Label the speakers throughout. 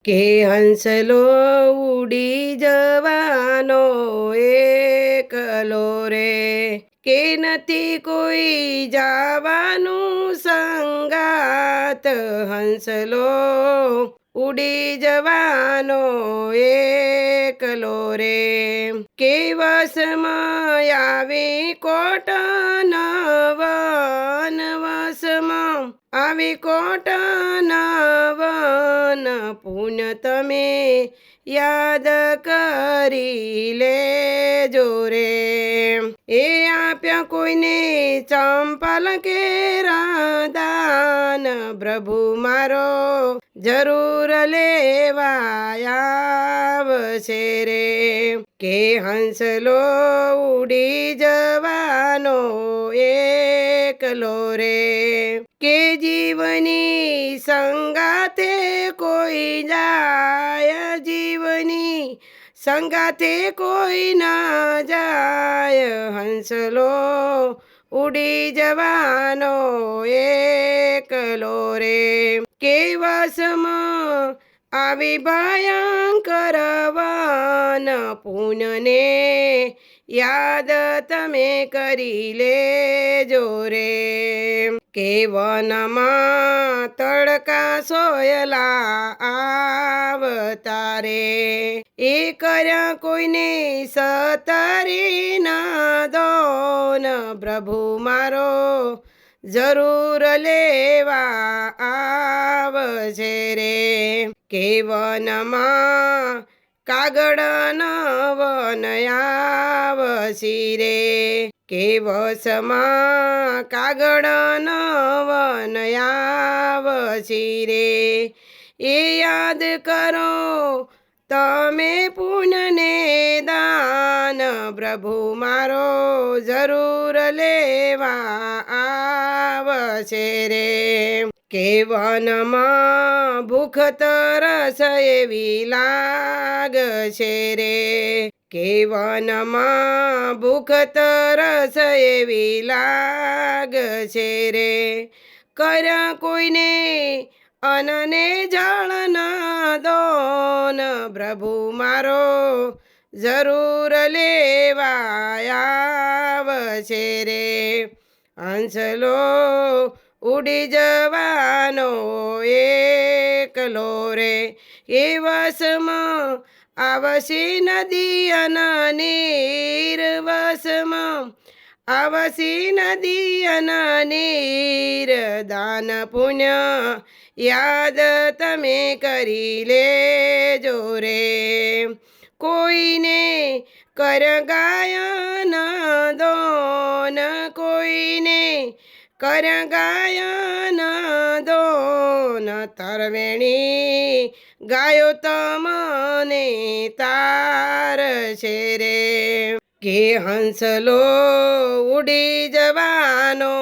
Speaker 1: કે હંસલો ઉડી જવાનો એકલો રે, કે નથી કોઈ જવાનું સંગાત. હંસલો ઉડી જવાનો એકલો રે, કે વસમાં આવી કોટ નવન, વસમાં આવી કોટ નવન. પુણ્ય તમે યાદ કરી લેજો રે. એ આપ્યા કોઈને ચંપલ કે દાન, પ્રભુ મારો જરૂર લેવા આવશે રે. કે હંસલો ઉડી જવાનો એકલો રે, કે જીવની સંગાથે કોઈ જાય, જીવની સંગાથે કોઈ ના જાય. હંસલો ઉડી જવાનો એકલો રે, કે વસમાં આવી ભયંકર વન. પુણ્યને યાદ તમે કરી લેજો રે. કે વનમાં તડકા સોયલા આવતા રે, એ કર્યા કોઈને સતરી ના દોન. પ્રભુ મારો જરૂર લેવા આવશે રે. કે વનમાં કાગળ ન વન આવશી રે, કે વસમાં કાગળ ન વન આવશી રે. એ યાદ કરો તમે પુણ્યને દાન, પ્રભુ મારો જરૂર લેવા આવશે રે. કે વનમાં ભૂખ તરસ એવી લાગશે રે, કે વનમાં ભૂખ તરસ એવી લાગશે રે. કર્યા કોઈને અનને જળ ના દોન, પ્રભુ મારો જરૂર લેવા આવશે રે. હંસલો ઉડી જવાનો એકલો રે, એ વસમાં આવશે નદી અને નીર, વસમાં આવશે નદી અને નીર. દાન પુણ્ય યાદ તમે કરી લેજો રે. કોઈને કર ગાયન દોન, કોઈને કર ગાયન દોન. તરવેણી ગાયો તમને તારશે રે. કે હંસલો ઉડી જવાનો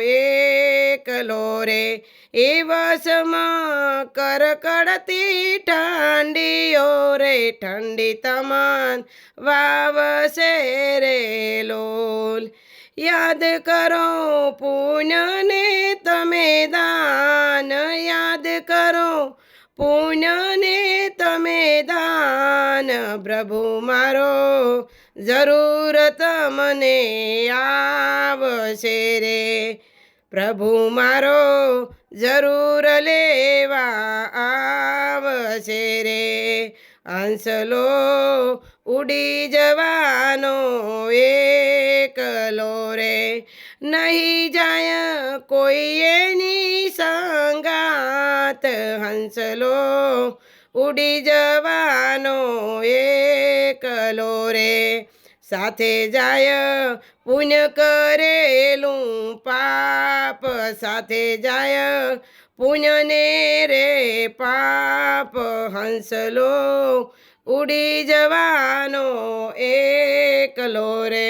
Speaker 1: એકલો રે, એ વસમાં કરકડતી ઠંડીઓ રે. ઠંડી તમન વાવશે રે લોલ. યાદ કરો પુણ્યને તમે દાન, યાદ કરો પુણ્યને તમે દાન. પ્રભુ મારો જરૂર તમને આવશે રે. પ્રભુ મારો જરૂર લેવા આવશે રે. હંસલો ઉડી જવાનો એકલો રે, નહીં જાય કોઈ એની સંગાત. હંસલો ઉડી જવાનો એકલો રે, સાથે જાય પુણ્ય કરેલું પાપ. સાથે જાય પુણ્યને રે પાપ. હંસલો ઉડી જવાનો એકલો રે.